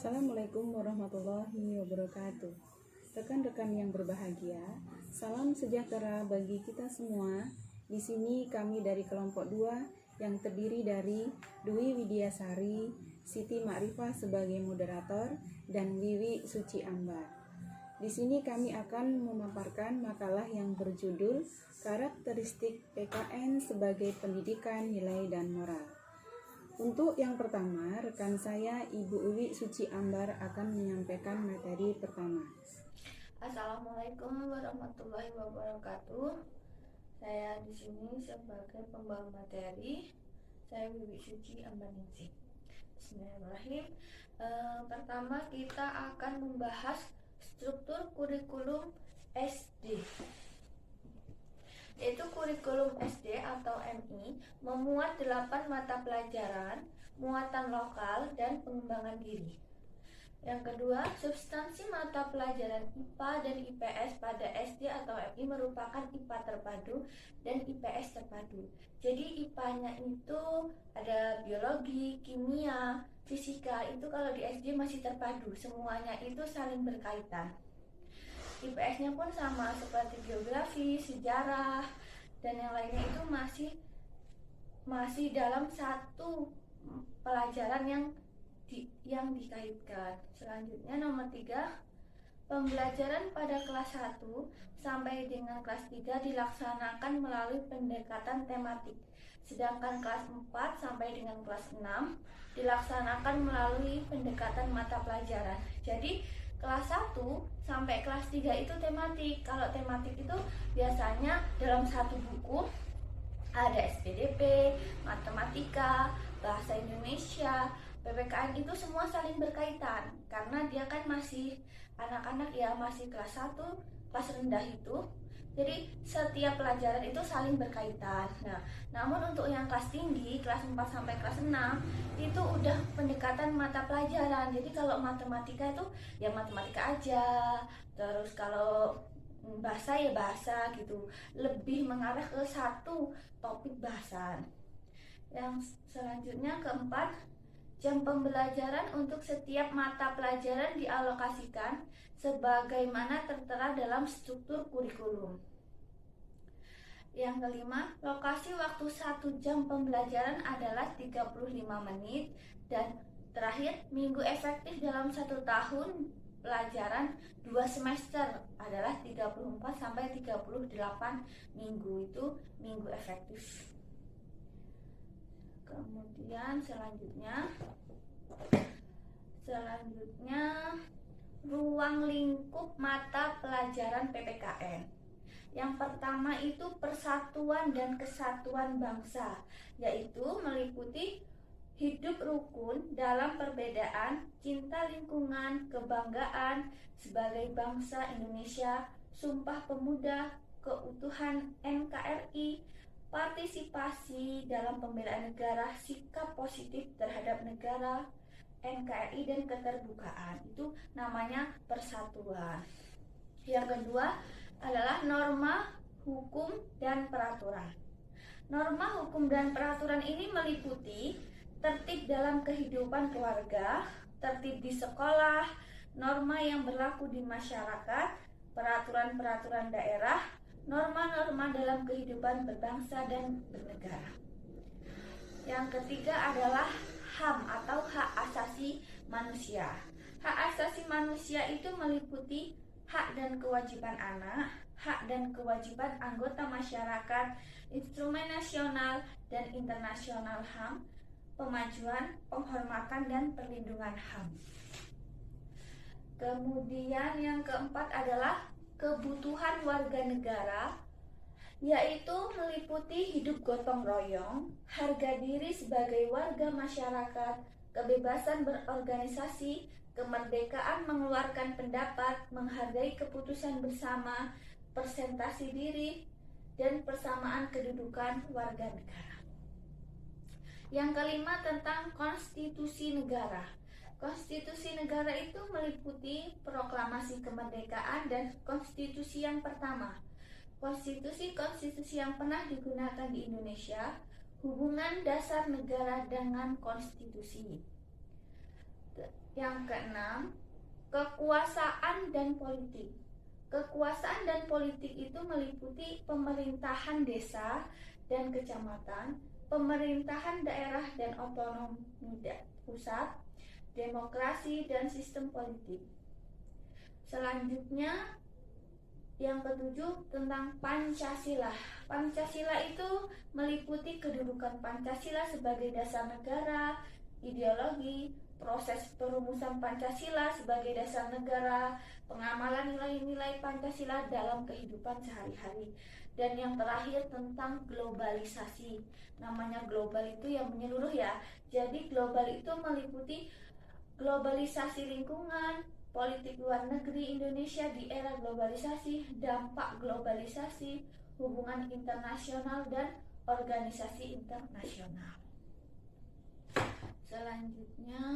Assalamualaikum warahmatullahi wabarakatuh. Rekan-rekan yang berbahagia, salam sejahtera bagi kita semua. Di sini kami dari kelompok 2 yang terdiri dari Dwi Widiasari, Siti Ma'rifah sebagai moderator, dan Wiwi Suci Ambar. Di sini kami akan memaparkan makalah yang berjudul Karakteristik PKN sebagai Pendidikan Nilai dan Moral. Untuk yang pertama, rekan saya Ibu Wiwi Suci Ambar akan menyampaikan materi pertama. Assalamualaikum warahmatullahi wabarakatuh. Saya di sini sebagai pembawa materi. Saya Wiwi Suci Ambar Ningsih. Bismillahirrahmanirrahim. Pertama kita akan membahas struktur kurikulum SD. Yaitu kurikulum SD atau MI memuat 8 mata pelajaran, muatan lokal, dan pengembangan diri. Yang kedua, substansi mata pelajaran IPA dan IPS pada SD atau MI merupakan IPA terpadu dan IPS terpadu. Jadi IPA-nya itu ada biologi, kimia, fisika, itu kalau di SD masih terpadu, semuanya itu saling berkaitan. IPS-nya pun sama seperti geografi, sejarah, dan yang lainnya itu masih dalam satu pelajaran yang dikaitkan. Selanjutnya nomor 3, pembelajaran pada kelas 1 sampai dengan kelas 3 dilaksanakan melalui pendekatan tematik. Sedangkan kelas 4 sampai dengan kelas 6 dilaksanakan melalui pendekatan mata pelajaran. Jadi kelas 1 sampai kelas 3 itu tematik. Kalau tematik itu biasanya dalam satu buku ada SPDP, matematika, bahasa Indonesia, PPKN, itu semua saling berkaitan. Karena dia kan masih anak-anak ya, masih kelas 1, kelas rendah itu. Jadi setiap pelajaran itu saling berkaitan. Nah, namun untuk yang kelas tinggi, kelas 4 sampai kelas 6 itu udah pendekatan mata pelajaran. Jadi kalau matematika itu ya matematika aja. Terus kalau bahasa ya bahasa gitu. Lebih mengarah ke satu topik bahasan. Yang selanjutnya keempat, jam pembelajaran untuk setiap mata pelajaran dialokasikan sebagaimana tertera dalam struktur kurikulum. Yang kelima, lokasi waktu 1 jam pembelajaran adalah 35 menit. Dan terakhir, minggu efektif dalam 1 tahun pelajaran 2 semester adalah 34 sampai 38 minggu, itu minggu efektif. Kemudian selanjutnya ruang lingkup mata pelajaran PPKN. Yang pertama itu persatuan dan kesatuan bangsa, yaitu meliputi hidup rukun dalam perbedaan, cinta lingkungan, kebanggaan sebagai bangsa Indonesia, Sumpah Pemuda, keutuhan NKRI, partisipasi dalam pembelaan negara, sikap positif terhadap negara, NKRI, dan keterbukaan. Itu namanya persatuan. Yang kedua adalah norma, hukum, dan peraturan. Norma, hukum, dan peraturan ini meliputi tertib dalam kehidupan keluarga, tertib di sekolah, norma yang berlaku di masyarakat, peraturan-peraturan daerah, norma-norma dalam kehidupan berbangsa dan bernegara. Yang ketiga adalah HAM atau hak asasi manusia. Hak asasi manusia itu meliputi hak dan kewajiban anak, hak dan kewajiban anggota masyarakat, instrumen nasional dan internasional HAM, pemajuan, penghormatan, dan perlindungan HAM. Kemudian yang keempat adalah kebutuhan warga negara, yaitu meliputi hidup gotong royong, harga diri sebagai warga masyarakat, kebebasan berorganisasi, kemerdekaan mengeluarkan pendapat, menghargai keputusan bersama, presentasi diri, dan persamaan kedudukan warga negara. Yang kelima tentang konstitusi negara. Konstitusi negara itu meliputi proklamasi kemerdekaan dan konstitusi yang pertama. Konstitusi-konstitusi yang pernah digunakan di Indonesia, hubungan dasar negara dengan konstitusi. Yang keenam, kekuasaan dan politik. Kekuasaan dan politik itu meliputi pemerintahan desa dan kecamatan, pemerintahan daerah dan otonomi pusat, demokrasi dan sistem politik. Selanjutnya, yang ketujuh tentang Pancasila. Pancasila itu meliputi kedudukan Pancasila sebagai dasar negara, ideologi, proses perumusan Pancasila sebagai dasar negara, pengamalan nilai-nilai Pancasila dalam kehidupan sehari-hari. Dan yang terakhir tentang globalisasi. Namanya global itu yang menyeluruh ya. Jadi global itu meliputi globalisasi lingkungan, politik luar negeri Indonesia di era globalisasi, dampak globalisasi, hubungan internasional dan organisasi internasional. Selanjutnya,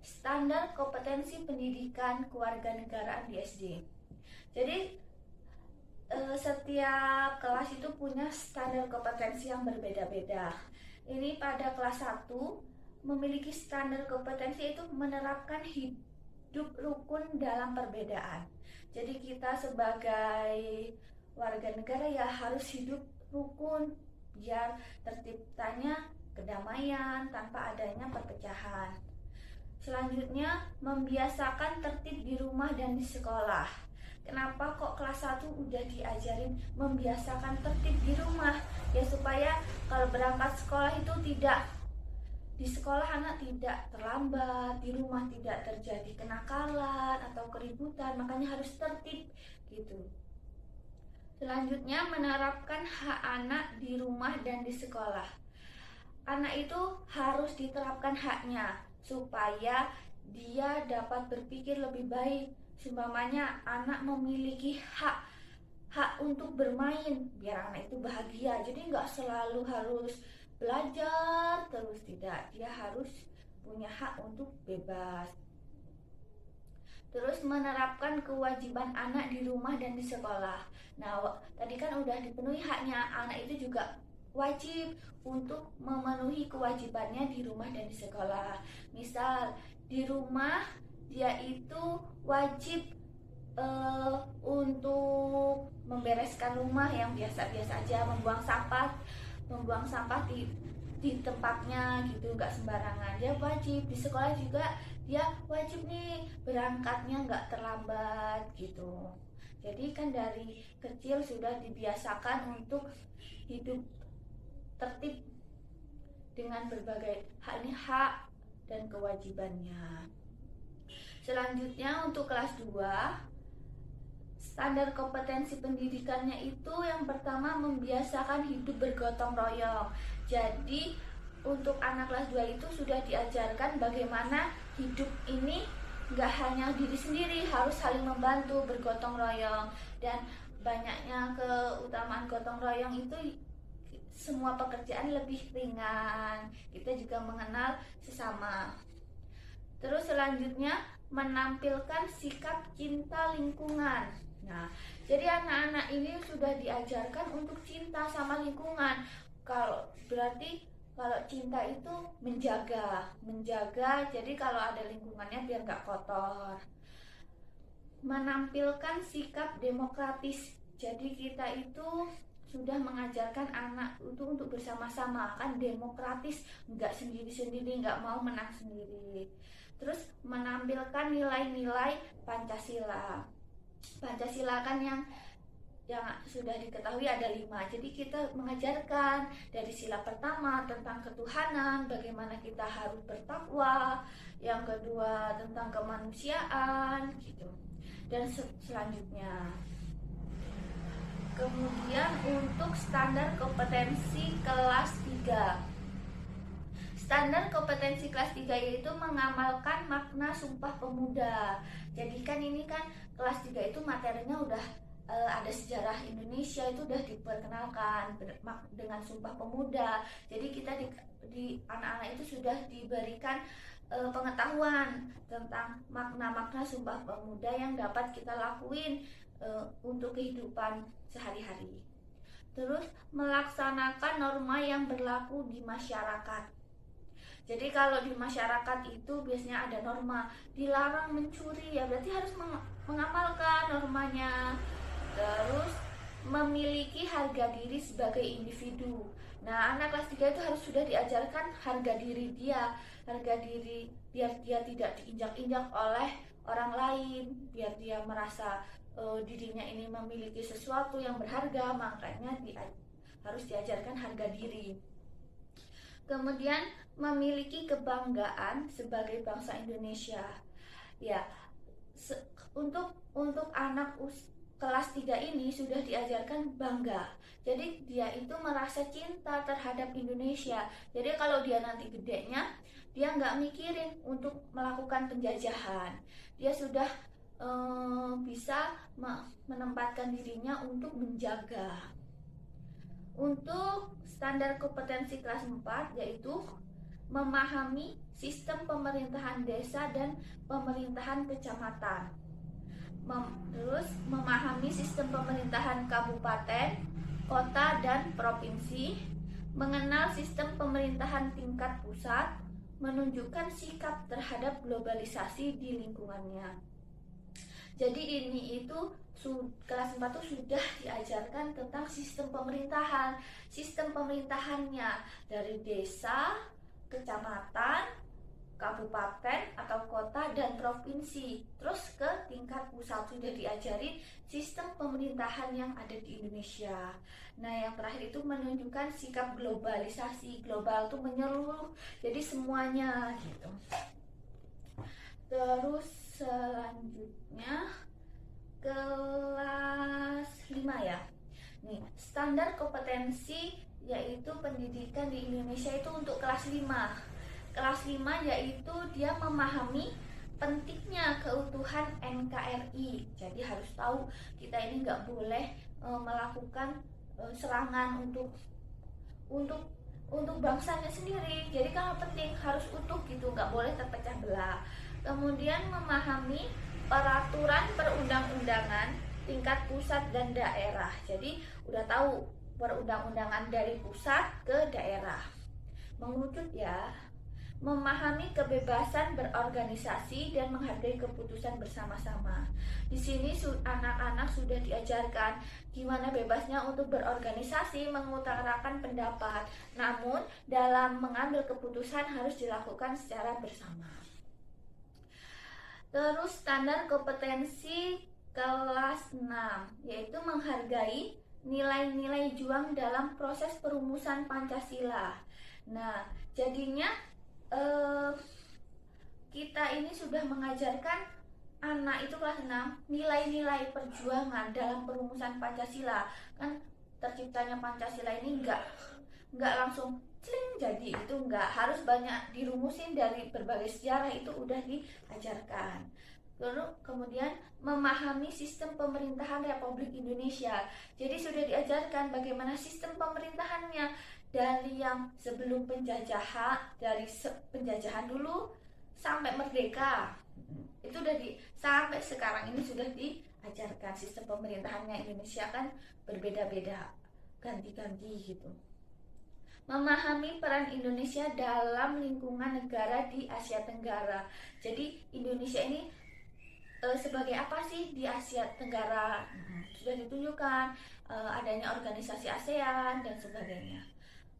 standar kompetensi pendidikan kewarganegaraan di SD. Jadi setiap kelas itu punya standar kompetensi yang berbeda-beda. Ini pada kelas 1 memiliki standar kompetensi itu menerapkan hidup rukun dalam perbedaan. Jadi kita sebagai warga negara ya harus hidup rukun biar terciptanya kedamaian tanpa adanya perpecahan. Selanjutnya, membiasakan tertib di rumah dan di sekolah. Kenapa kok kelas 1 udah diajarin membiasakan tertib di rumah? Ya supaya kalau berangkat sekolah itu tidak di sekolah anak tidak terlambat, di rumah tidak terjadi kenakalan atau keributan, makanya harus tertib gitu. Selanjutnya, menerapkan hak anak di rumah dan di sekolah. Anak itu harus diterapkan haknya supaya dia dapat berpikir lebih baik. Seumpamanya anak memiliki hak untuk bermain, biar anak itu bahagia. Jadi nggak selalu harus belajar terus, tidak, dia harus punya hak untuk bebas. Terus menerapkan kewajiban anak di rumah dan di sekolah. Nah, tadi kan udah dipenuhi haknya, anak itu juga wajib untuk memenuhi kewajibannya di rumah dan di sekolah. Misal di rumah dia itu wajib untuk membereskan rumah yang biasa-biasa aja, membuang sampah di tempatnya gitu, nggak sembarangan. Dia wajib. Di sekolah juga dia wajib nih berangkatnya nggak terlambat gitu. Jadi kan dari kecil sudah dibiasakan untuk hidup tertib dengan berbagai hak dan kewajibannya. Selanjutnya untuk kelas 2, standar kompetensi pendidikannya itu yang pertama membiasakan hidup bergotong royong. Jadi untuk anak kelas 2 itu sudah diajarkan bagaimana hidup ini nggak hanya diri sendiri, harus saling membantu, bergotong royong. Dan banyaknya keutamaan gotong royong itu semua pekerjaan lebih ringan, kita juga mengenal sesama. Terus selanjutnya menampilkan sikap cinta lingkungan. Nah, jadi anak-anak ini sudah diajarkan untuk cinta sama lingkungan. Berarti kalau cinta itu menjaga. Jadi kalau ada lingkungannya biar nggak kotor. Menampilkan sikap demokratis. Jadi kita itu sudah mengajarkan anak itu untuk bersama-sama, kan demokratis, nggak sendiri-sendiri, nggak mau menang sendiri. Terus menampilkan nilai-nilai Pancasila. Pancasila kan yang sudah diketahui ada 5. Jadi kita mengajarkan dari sila pertama tentang ketuhanan, bagaimana kita harus bertakwa, yang kedua tentang kemanusiaan gitu. Dan selanjutnya. Kemudian untuk standar kompetensi kelas 3. Standar kompetensi kelas 3 yaitu mengamalkan makna Sumpah Pemuda. Jadi kan ini kan kelas 3 itu materinya udah ada sejarah Indonesia, itu udah diperkenalkan dengan Sumpah Pemuda. Jadi kita di anak-anak itu sudah diberikan pengetahuan tentang makna-makna Sumpah Pemuda yang dapat kita lakuin untuk kehidupan sehari-hari. Terus melaksanakan norma yang berlaku di masyarakat. Jadi kalau di masyarakat itu biasanya ada norma dilarang mencuri, ya berarti harus mengamalkan normanya. Terus memiliki harga diri sebagai individu. Nah, anak kelas 3 itu harus sudah diajarkan harga diri dia, harga diri biar dia tidak diinjak-injak oleh orang lain, biar dia merasa dirinya ini memiliki sesuatu yang berharga, makanya harus diajarkan harga diri. Kemudian memiliki kebanggaan sebagai bangsa Indonesia. Ya, untuk anak kelas 3 ini sudah diajarkan bangga. Jadi dia itu merasa cinta terhadap Indonesia. Jadi kalau dia nanti gedenya, dia nggak mikirin untuk melakukan penjajahan. Dia sudah bisa menempatkan dirinya untuk menjaga. Untuk standar kompetensi kelas 4 yaitu memahami sistem pemerintahan desa dan pemerintahan kecamatan. Terus memahami sistem pemerintahan kabupaten, kota, dan provinsi, mengenal sistem pemerintahan tingkat pusat, menunjukkan sikap terhadap globalisasi di lingkungannya. Jadi ini itu kelas 4 itu sudah diajarkan tentang sistem pemerintahannya dari desa, kecamatan, kabupaten atau kota, dan provinsi, terus ke tingkat pusat sudah diajari sistem pemerintahan yang ada di Indonesia. Nah, yang terakhir itu menunjukkan sikap globalisasi. Global itu menyeluruh, jadi semuanya gitu. Terus selanjutnya kelas 5 ya. Nih, standar kompetensi yaitu pendidikan di Indonesia itu untuk kelas 5. Kelas 5 yaitu dia memahami pentingnya keutuhan NKRI. Jadi harus tahu kita ini nggak boleh melakukan serangan untuk bangsanya sendiri. Jadi kalau penting harus utuh gitu, nggak boleh terpecah belah. Kemudian memahami peraturan perundang-undangan tingkat pusat dan daerah. Jadi udah tahu perundang-undangan dari pusat ke daerah. Mengerucut ya. Memahami kebebasan berorganisasi dan menghargai keputusan bersama-sama. Di sini anak-anak sudah diajarkan gimana bebasnya untuk berorganisasi, mengutarakan pendapat. Namun dalam mengambil keputusan harus dilakukan secara bersama. Terus standar kompetensi kelas 6 yaitu menghargai nilai-nilai juang dalam proses perumusan Pancasila. Nah, jadinya kita ini sudah mengajarkan anak itu kelas 6 nilai-nilai perjuangan dalam perumusan Pancasila. Kan terciptanya Pancasila ini enggak langsung cling jadi, itu enggak, harus banyak dirumusin dari berbagai sejarah, itu udah diajarkan. Lalu kemudian memahami sistem pemerintahan Republik Indonesia. Jadi sudah diajarkan bagaimana sistem pemerintahannya dari yang sebelum penjajahan, dari penjajahan dulu sampai merdeka. Itu udah sampai sekarang ini sudah diajarkan sistem pemerintahannya. Indonesia kan berbeda-beda, ganti-ganti gitu. Memahami peran Indonesia dalam lingkungan negara di Asia Tenggara. Jadi Indonesia ini sebagai apa sih di Asia Tenggara? Sudah ditunjukkan adanya organisasi ASEAN dan sebagainya.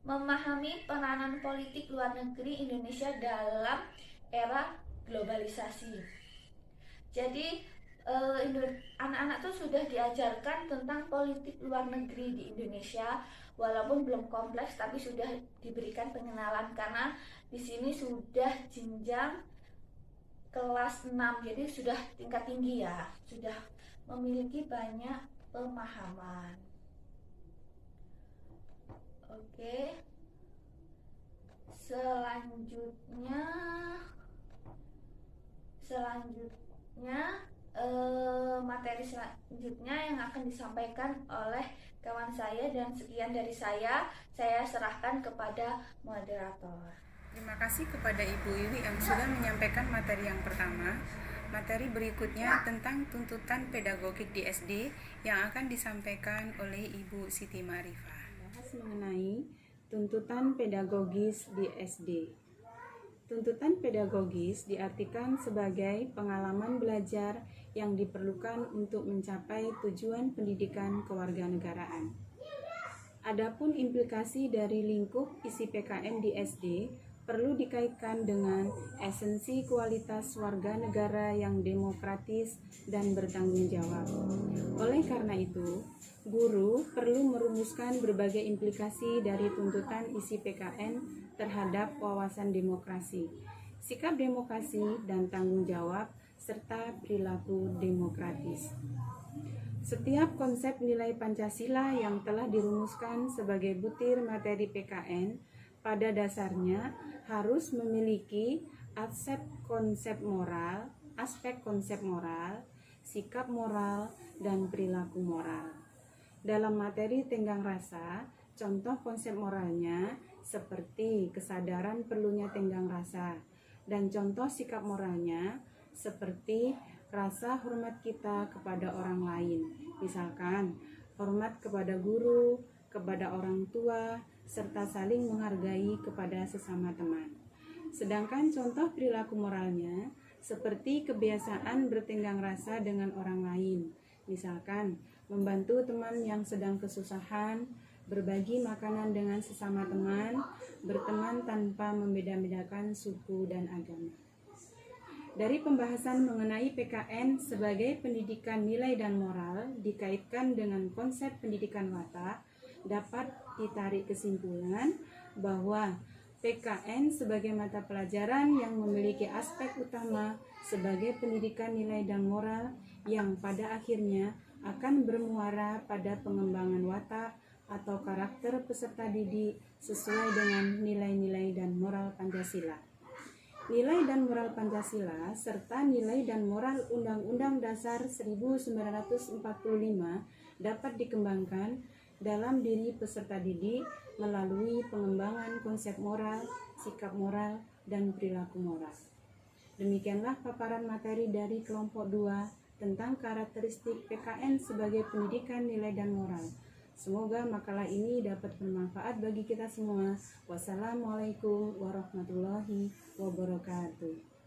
Memahami peranan politik luar negeri Indonesia dalam era globalisasi. Jadi anak-anak tuh sudah diajarkan tentang politik luar negeri di Indonesia, walaupun belum kompleks tapi sudah diberikan pengenalan karena di sini sudah jenjang kelas 6, jadi sudah tingkat tinggi ya, sudah memiliki banyak pemahaman. Oke. Selanjutnya materi selanjutnya yang akan disampaikan oleh kawan saya, dan sekian dari saya serahkan kepada moderator. Terima kasih kepada Ibu Iwi yang sudah menyampaikan materi yang pertama. Materi berikutnya tentang tuntutan pedagogik di SD yang akan disampaikan oleh Ibu Siti Marifah. Bahas mengenai tuntutan pedagogis di SD. Tuntutan pedagogis diartikan sebagai pengalaman belajar yang diperlukan untuk mencapai tujuan pendidikan kewarganegaraan. Adapun implikasi dari lingkup isi PKN di SD perlu dikaitkan dengan esensi kualitas warga negara yang demokratis dan bertanggung jawab. Oleh karena itu, guru perlu merumuskan berbagai implikasi dari tuntutan isi PKN terhadap wawasan demokrasi, sikap demokrasi dan tanggung jawab, serta perilaku demokratis. Setiap konsep nilai Pancasila yang telah dirumuskan sebagai butir materi PKN pada dasarnya harus memiliki aspek konsep moral, sikap moral, dan perilaku moral. Dalam materi tenggang rasa, contoh konsep moralnya seperti kesadaran perlunya tenggang rasa, dan contoh sikap moralnya seperti rasa hormat kita kepada orang lain, misalkan hormat kepada guru, kepada orang tua, serta saling menghargai kepada sesama teman. Sedangkan contoh perilaku moralnya seperti kebiasaan bertenggang rasa dengan orang lain, misalkan membantu teman yang sedang kesusahan, berbagi makanan dengan sesama teman, berteman tanpa membeda-bedakan suku dan agama. Dari pembahasan mengenai PKN sebagai pendidikan nilai dan moral dikaitkan dengan konsep pendidikan watak, dapat ditarik kesimpulan bahwa PKN sebagai mata pelajaran yang memiliki aspek utama sebagai pendidikan nilai dan moral yang pada akhirnya akan bermuara pada pengembangan watak atau karakter peserta didik sesuai dengan nilai-nilai dan moral Pancasila. Nilai dan moral Pancasila serta nilai dan moral Undang-Undang Dasar 1945 dapat dikembangkan dalam diri peserta didik melalui pengembangan konsep moral, sikap moral, dan perilaku moral. Demikianlah paparan materi dari kelompok 2 tentang karakteristik PKN sebagai pendidikan nilai dan moral. Semoga makalah ini dapat bermanfaat bagi kita semua. Wassalamualaikum warahmatullahi wabarakatuh.